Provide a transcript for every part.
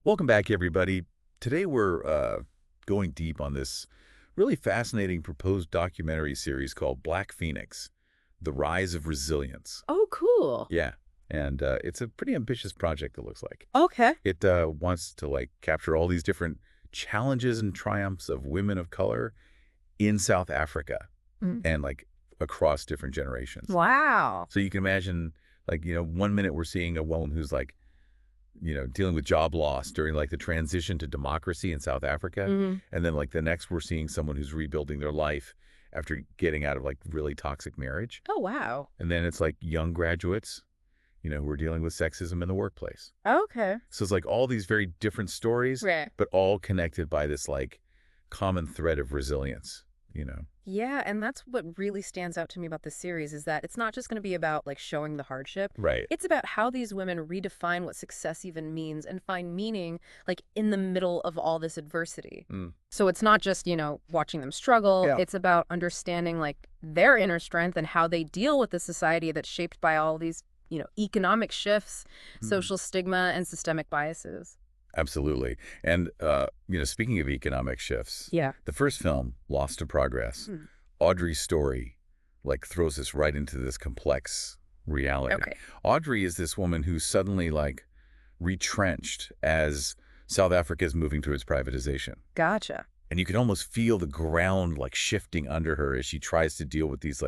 Welcome back, everybody. Today we're going deep on this really fascinating proposed documentary series called Black Phoenix, The Rise of Resilience. Oh, cool. Yeah, and it's a pretty ambitious project, it looks like. Okay. It wants to, capture all these different challenges and triumphs of women of color in South Africa Mm. and, across different generations. Wow. So you can imagine, one minute we're seeing a woman who's, dealing with job loss during the transition to democracy in South Africa. Mhm. And then the next we're seeing someone who's rebuilding their life after getting out of really toxic marriage. Oh, wow. And then it's young graduates, who are dealing with sexism in the workplace. Okay. So it's all these very different stories, Right. but all connected by this common thread of resilience. Yeah, and that's what really stands out to me about this series is that it's not just going to be about showing the hardship. Right. It's about how these women redefine what success even means and find meaning in the middle of all this adversity. Mm. So it's not just, watching them struggle. Yeah. It's about understanding their inner strength and how they deal with the society that's shaped by all these, economic shifts, social stigma, and systemic biases. Absolutely. And, speaking of economic shifts, Yeah. the first film, Lost to Progress, Audrey's story, throws us right into this complex reality. Okay. Audrey is this woman who's suddenly, retrenched as South Africa is moving towards privatization. Gotcha. And you can almost feel the ground, shifting under her as she tries to deal with these,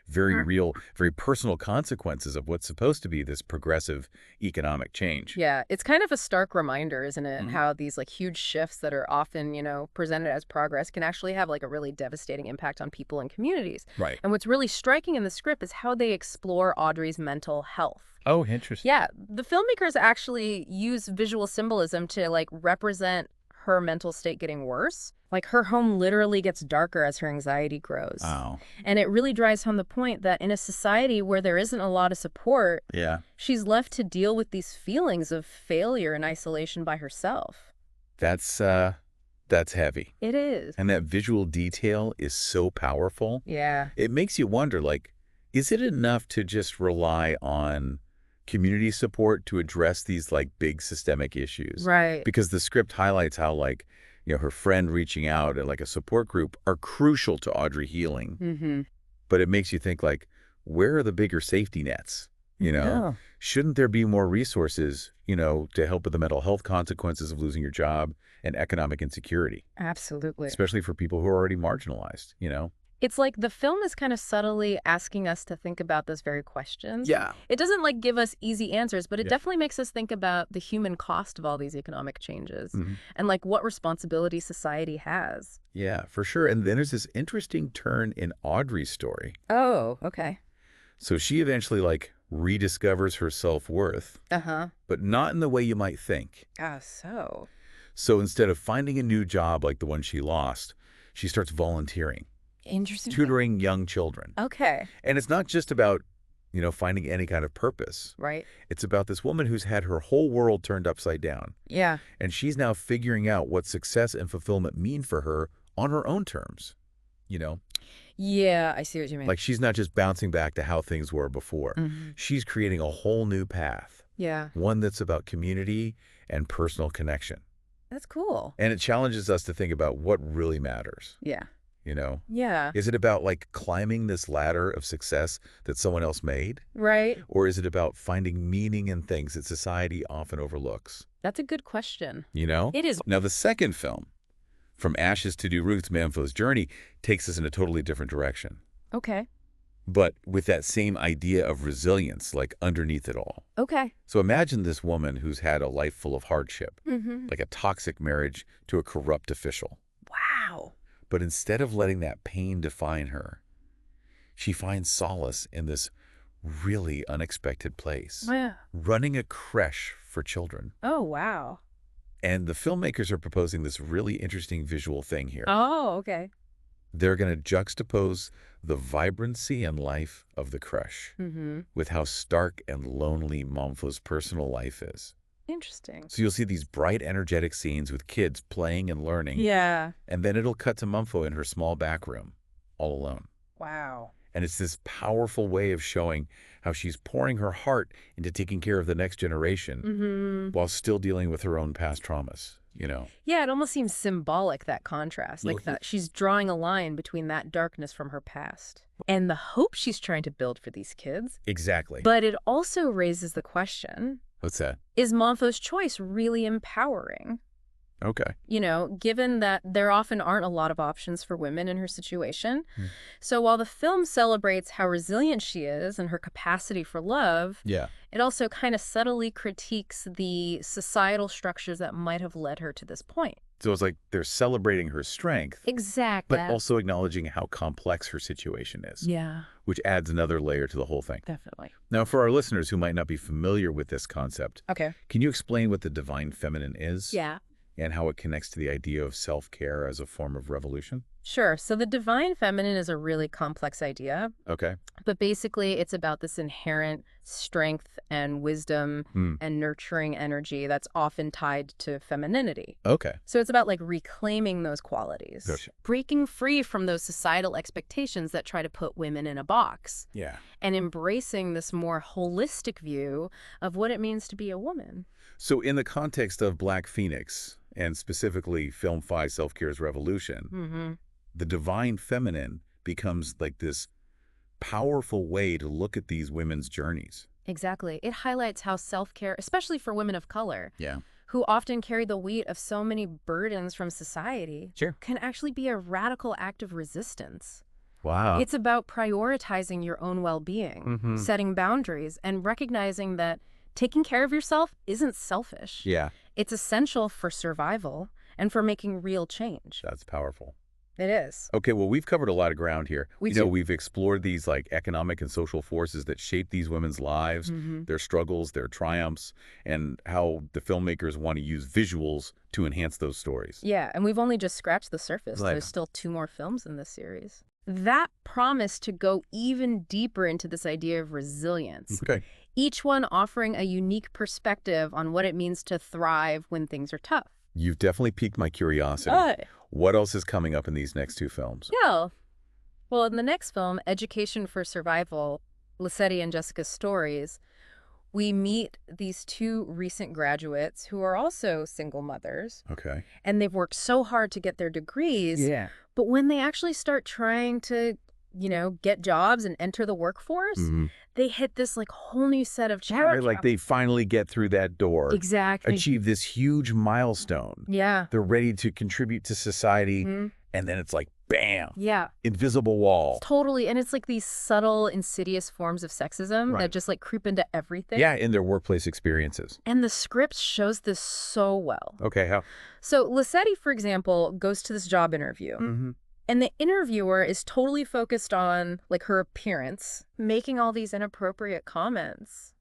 very real, very personal consequences of what's supposed to be this progressive economic change. Yeah, it's kind of a stark reminder, isn't it? Mhm. How these huge shifts that are often, presented as progress can actually have a really devastating impact on people and communities. Right. And what's really striking in the script is how they explore Audrey's mental health. Oh, interesting. Yeah, the filmmakers actually use visual symbolism to represent her mental state getting worse. Her home literally gets darker as her anxiety grows. Wow. And it really drives home the point that in a society where there isn't a lot of support, Yeah. she's left to deal with these feelings of failure and isolation by herself. That's heavy. It is. And that visual detail is so powerful. Yeah. It makes you wonder, is it enough to just rely on community support to address these, big systemic issues? Right. Because the script highlights how, her friend reaching out and, a support group are crucial to Audrey healing. Mm-hmm. But it makes you think, where are the bigger safety nets? Yeah. Shouldn't there be more resources, to help with the mental health consequences of losing your job and economic insecurity, Absolutely. especially for people who are already marginalized? It's the film is kind of subtly asking us to think about those very questions. Yeah. It doesn't give us easy answers, but it Yeah. definitely makes us think about the human cost of all these economic changes Mhm. and what responsibility society has. Yeah, for sure. And then there's this interesting turn in Audrey's story. Oh, okay. So she eventually, rediscovers her self-worth, Uh-huh. but not in the way you might think. So. So instead of finding a new job like the one she lost, she starts volunteering, Interesting. tutoring young children. Okay. And it's not just about, finding any kind of purpose. Right. It's about this woman who's had her whole world turned upside down. Yeah. And she's now figuring out what success and fulfillment mean for her on her own terms. Yeah, I see what you mean. She's not just bouncing back to how things were before. Mhm. She's creating a whole new path, Yeah. one that's about community and personal connection. That's cool. And it challenges us to think about what really matters. Yeah. You know, Yeah. is it about climbing this ladder of success that someone else made? Right. Or is it about finding meaning in things that society often overlooks? That's a good question. You know? It is. Now, the second film, From Ashes to New Roots, Manfo's Journey, takes us in a totally different direction. Okay. But with that same idea of resilience, underneath it all. Okay. So imagine this woman who's had a life full of hardship, Mm-hmm. like a toxic marriage to a corrupt official. Wow. But instead of letting that pain define her, she finds solace in this really unexpected place, Yeah. running a creche for children. Oh, wow. And the filmmakers are proposing this really interesting visual thing here. Oh, okay. They're going to juxtapose the vibrancy and life of the creche Mm-hmm. with how stark and lonely Momfo's personal life is. Interesting. So you'll see these bright, energetic scenes with kids playing and learning. Yeah. And then it'll cut to Momfo in her small back room, all alone. Wow. And it's this powerful way of showing how she's pouring her heart into taking care of the next generation while still dealing with her own past traumas, you know? Yeah, it almost seems symbolic, that contrast, like Mhm. that she's drawing a line between that darkness from her past and the hope she's trying to build for these kids. Exactly. But it also raises the question, What's that? is Montho's choice really empowering? Okay. You know, given that there often aren't a lot of options for women in her situation. Hmm. So while the film celebrates how resilient she is and her capacity for love, Yeah. it also kind of subtly critiques the societal structures that might have led her to this point. So it's like they're celebrating her strength, Exactly. but also acknowledging how complex her situation is, Yeah, which adds another layer to the whole thing. definitely. Now, for our listeners who might not be familiar with this concept, Okay. can you explain what the divine feminine is? Yeah. And how it connects to the idea of self-care as a form of revolution? Sure. So the divine feminine is a really complex idea, Okay. but basically it's about this inherent strength and wisdom Hmm. and nurturing energy that's often tied to femininity. Okay. So it's about like reclaiming those qualities, Gotcha. breaking free from those societal expectations that try to put women in a box, Yeah. and embracing this more holistic view of what it means to be a woman. So in the context of Black Phoenix, and specifically Film 5 Self-Care's Revolution, Mm-hmm. the divine feminine becomes like this powerful way to look at these women's journeys. Exactly. It highlights how self-care, especially for women of color, Yeah. who often carry the weight of so many burdens from society, Sure. can actually be a radical act of resistance. Wow. It's about prioritizing your own well-being, Mhm. setting boundaries, and recognizing that taking care of yourself isn't selfish. Yeah, It's essential for survival and for making real change. that's powerful. It is. Okay, well, we've covered a lot of ground here. We You know, do. we've explored these like economic and social forces that shape these women's lives, Mm-hmm. their struggles, their triumphs, and how the filmmakers want to use visuals to enhance those stories. Yeah, and we've only just scratched the surface. Right. There's still 2 more films in this series. That promise to go even deeper into this idea of resilience, Okay. each one offering a unique perspective on what it means to thrive when things are tough. You've definitely piqued my curiosity. What else is coming up in these next 2 films? Yeah. Well, in the next film, Education for Survival, Lissetti and Jessica's Stories, we meet these 2 recent graduates who are also single mothers, Okay. and they've worked so hard to get their degrees. Yeah. But when they actually start trying to, get jobs and enter the workforce, they hit this like whole new set of Right, challenges. like they finally get through that door, Exactly. achieve this huge milestone. Yeah. They're ready to contribute to society, Mhm. and then it's like, bam, Yeah. invisible wall. Totally. And it's like these subtle, insidious forms of sexism Right. that just like creep into everything. Yeah, in their workplace experiences. And the script shows this so well. Okay, how? So Lissetti, for example, goes to this job interview. Mm-hmm. And the interviewer is totally focused on like her appearance, making all these inappropriate comments.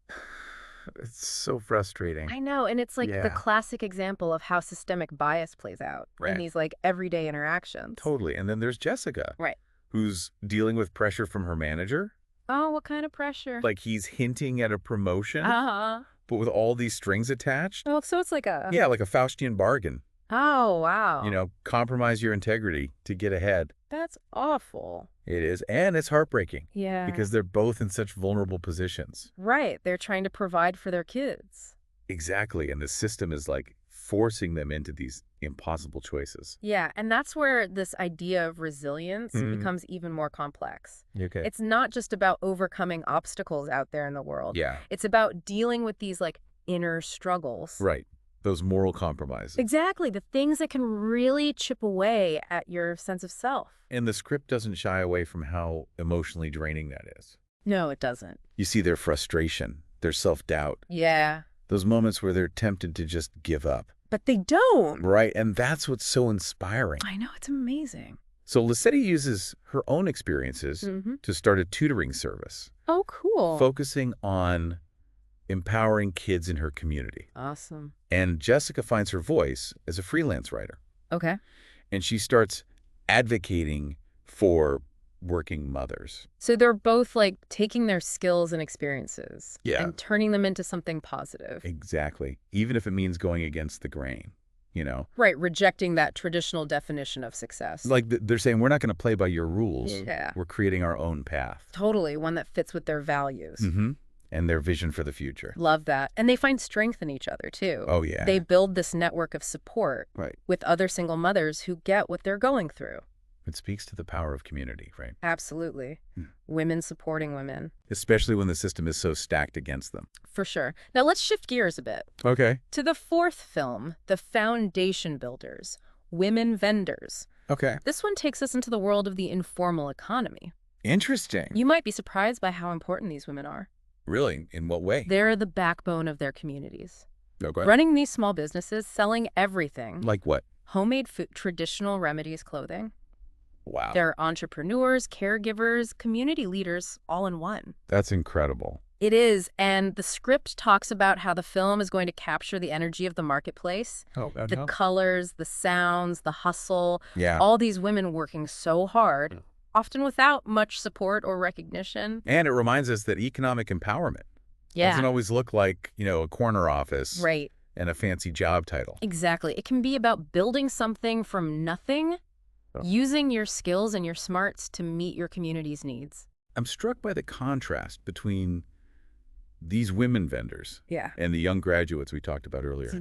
It's so frustrating. I know, and it's like Yeah. the classic example of how systemic bias plays out Right. in these like everyday interactions. Totally. And then there's Jessica. Right. Who's dealing with pressure from her manager. Oh, what kind of pressure? Like he's hinting at a promotion, Uh-huh. but with all these strings attached. Oh, so it's like a... Yeah, like a Faustian bargain. Oh, wow. You know, compromise your integrity to get ahead. That's awful. It is. And it's heartbreaking Yeah. because they're both in such vulnerable positions. Right. They're trying to provide for their kids. Exactly. And the system is like forcing them into these impossible choices. Yeah, and that's where this idea of resilience Mhm. becomes even more complex. Okay. It's not just about overcoming obstacles out there in the world. Yeah. It's about dealing with these like inner struggles. Right. Those moral compromises. Exactly, the things that can really chip away at your sense of self. And the script doesn't shy away from how emotionally draining that is. No, it doesn't. You see their frustration, their self-doubt, Yeah. those moments where they're tempted to just give up. But they don't. Right. And that's what's so inspiring. I know, it's amazing. So Lissetti uses her own experiences Mm-hmm. to start a tutoring service, Oh, cool. focusing on empowering kids in her community. Awesome. And Jessica finds her voice as a freelance writer. Okay. And she starts advocating for working mothers. So they're both like taking their skills and experiences Yeah. and turning them into something positive. Exactly. Even if it means going against the grain. you know? Right, rejecting that traditional definition of success. Like they're saying, we're not going to play by your rules. Yeah. We're creating our own path. Totally, one that fits with their values. Mm-hmm. And their vision for the future. Love that. And they find strength in each other, too. Oh, yeah. They build this network of support Right. with other single mothers who get what they're going through. It speaks to the power of community, right? Absolutely. Women supporting women. Especially when the system is so stacked against them. For sure. Now let's shift gears a bit. Okay. To the fourth film, The Foundation Builders, Women Vendors. Okay. This one takes us into the world of the informal economy. Interesting. You might be surprised by how important these women are. Really? In what way? They're the backbone of their communities. Okay. Running these small businesses, selling everything. Like what? Homemade food, traditional remedies, clothing. Wow. They're entrepreneurs, caregivers, community leaders, all in one. That's incredible. It is, and the script talks about how the film is going to capture the energy of the marketplace. Oh, The colors, the sounds, the hustle, yeah. all these women working so hard, often without much support or recognition. And it reminds us that economic empowerment doesn't always look like, a corner office Right. and a fancy job title. Exactly. It can be about building something from nothing, using your skills and your smarts to meet your community's needs. I'm struck by the contrast between these women vendors Yeah. and the young graduates we talked about earlier.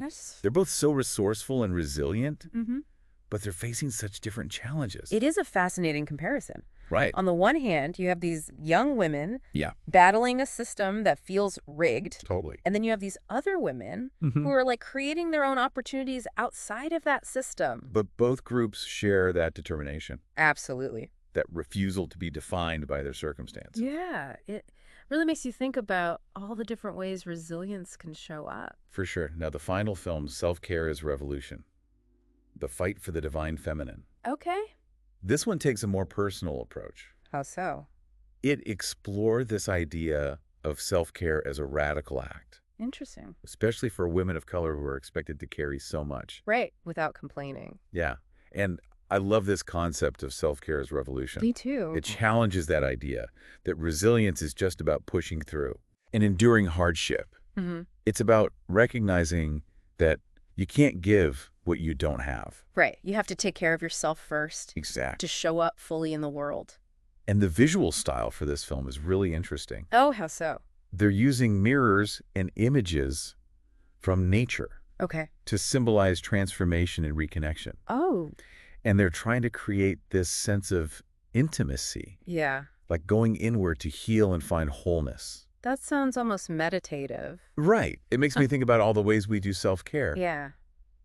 They're both so resourceful and resilient, but they're facing such different challenges. It is a fascinating comparison. Right. On the one hand, you have these young women Yeah. battling a system that feels rigged. Totally. And then you have these other women who are like creating their own opportunities outside of that system. But both groups share that determination, Absolutely. that refusal to be defined by their circumstance. Yeah. It really makes you think about all the different ways resilience can show up. For sure. Now, the final film, Self-Care is Revolution. The Fight for the Divine Feminine. Okay. This one takes a more personal approach. How so? It explored this idea of self-care as a radical act, Interesting. especially for women of color who are expected to carry so much. Right. Without complaining. Yeah. And I love this concept of self-care as revolution. Me too. It challenges that idea that resilience is just about pushing through and enduring hardship. It's about recognizing that you can't give what you don't have. Right. You have to take care of yourself first Exactly. to show up fully in the world. And the visual style for this film is really interesting. Oh, how so? They're using mirrors and images from nature Okay. to symbolize transformation and reconnection. Oh. And they're trying to create this sense of intimacy, Yeah. like going inward to heal and find wholeness. That sounds almost meditative. Right. It makes me think about all the ways we do self-care. Yeah.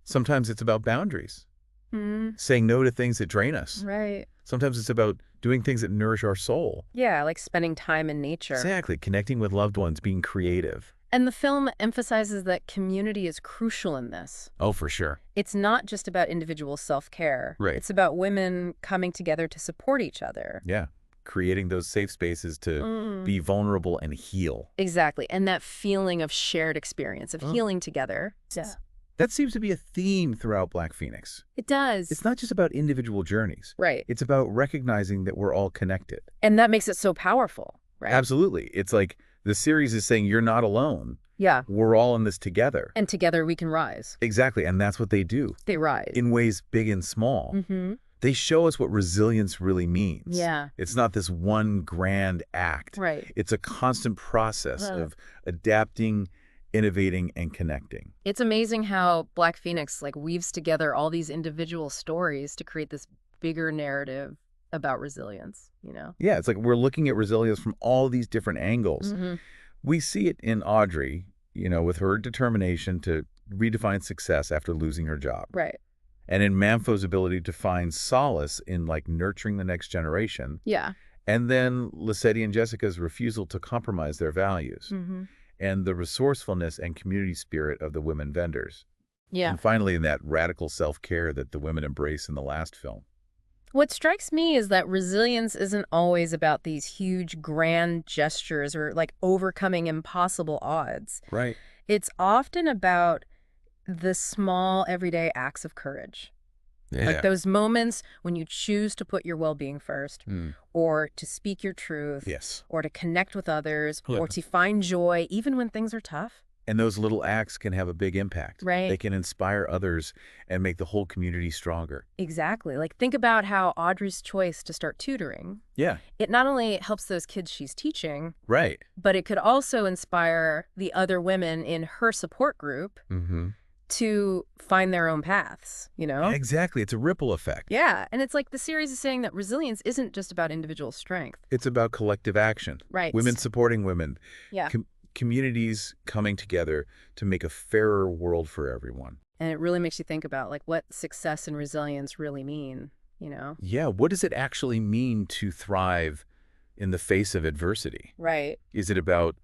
Sometimes it's about boundaries, Mm, saying no to things that drain us. right. Sometimes it's about doing things that nourish our soul. Yeah, like spending time in nature. Exactly. Connecting with loved ones, being creative. And the film emphasizes that community is crucial in this. Oh, for sure. It's not just about individual self-care. Right. It's about women coming together to support each other. Yeah. Creating those safe spaces to be vulnerable and heal. Exactly. And that feeling of shared experience, of healing together. Yeah. That seems to be a theme throughout Black Phoenix. It does. It's not just about individual journeys. Right. It's about recognizing that we're all connected. And that makes it so powerful, right? Absolutely. It's like the series is saying you're not alone. Yeah. We're all in this together. And together we can rise. Exactly. And that's what they do They rise. in ways big and small. Mm-hmm. They show us what resilience really means. Yeah. It's not this one grand act. Right. It's a constant process of adapting, innovating, and connecting. It's amazing how Black Phoenix weaves together all these individual stories to create this bigger narrative about resilience, Yeah, it's like we're looking at resilience from all these different angles. Mm-hmm. We see it in Audrey, with her determination to redefine success after losing her job. Right. And in Manfo's ability to find solace in nurturing the next generation. Yeah. And then Lissetti and Jessica's refusal to compromise their values. Mm-hmm. And the resourcefulness and community spirit of the women vendors. Yeah. And finally, in that radical self-care that the women embrace in the last film. What strikes me is that resilience isn't always about these huge, grand gestures or overcoming impossible odds. Right. It's often about the small, everyday acts of courage. Yeah. Like those moments when you choose to put your well-being first, or to speak your truth, Yes. or to connect with others, Yeah. or to find joy even when things are tough. And those little acts can have a big impact. Right. They can inspire others and make the whole community stronger. Exactly. Like, think about how Audrey's choice to start tutoring, Yeah, it not only helps those kids she's teaching, right. but it could also inspire the other women in her support group Mm-hmm. to find their own paths, you know? Exactly. It's a ripple effect. Yeah, and it's like the series is saying that resilience isn't just about individual strength. It's about collective action. Right. Women supporting women. Yeah. Communities coming together to make a fairer world for everyone. And it really makes you think about, like, what success and resilience really mean, you know? Yeah, what does it actually mean to thrive in the face of adversity? Right. Is it about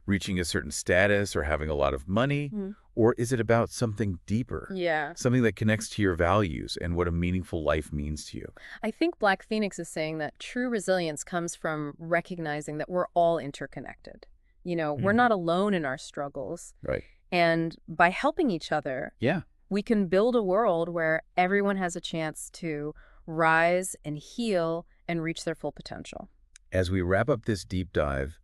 reaching a certain status or having a lot of money? Mhm. Or is it about something deeper? Yeah. Something that connects to your values and what a meaningful life means to you? I think Black Phoenix is saying that true resilience comes from recognizing that we're all interconnected. You know, we're Mhm. not alone in our struggles. Right. And by helping each other, Yeah. we can build a world where everyone has a chance to rise and heal and reach their full potential. As we wrap up this deep dive,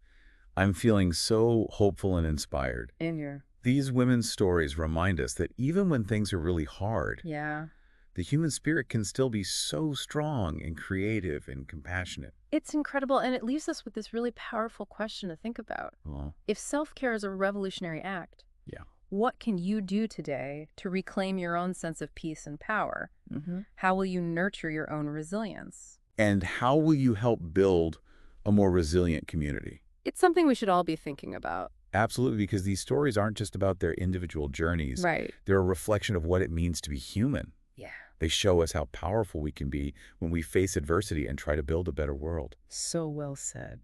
I'm feeling so hopeful and inspired. In your, These women's stories remind us that even when things are really hard, yeah. the human spirit can still be so strong and creative and compassionate. It's incredible, and it leaves us with this really powerful question to think about. Well, If self-care is a revolutionary act, yeah. what can you do today to reclaim your own sense of peace and power? Mm-hmm. How will you nurture your own resilience? And how will you help build a more resilient community? It's something we should all be thinking about. Absolutely, because these stories aren't just about their individual journeys. Right. They're a reflection of what it means to be human. Yeah. They show us how powerful we can be when we face adversity and try to build a better world. So well said.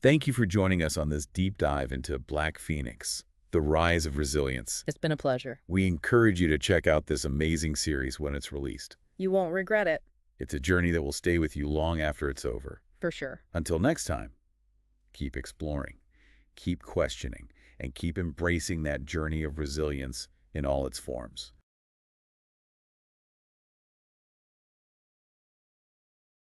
Thank you for joining us on this deep dive into Black Phoenix, the rise of resilience. It's been a pleasure. We encourage you to check out this amazing series when it's released. You won't regret it, It's a journey that will stay with you long after it's over. for sure. Until next time, keep exploring, keep questioning, and keep embracing that journey of resilience in all its forms.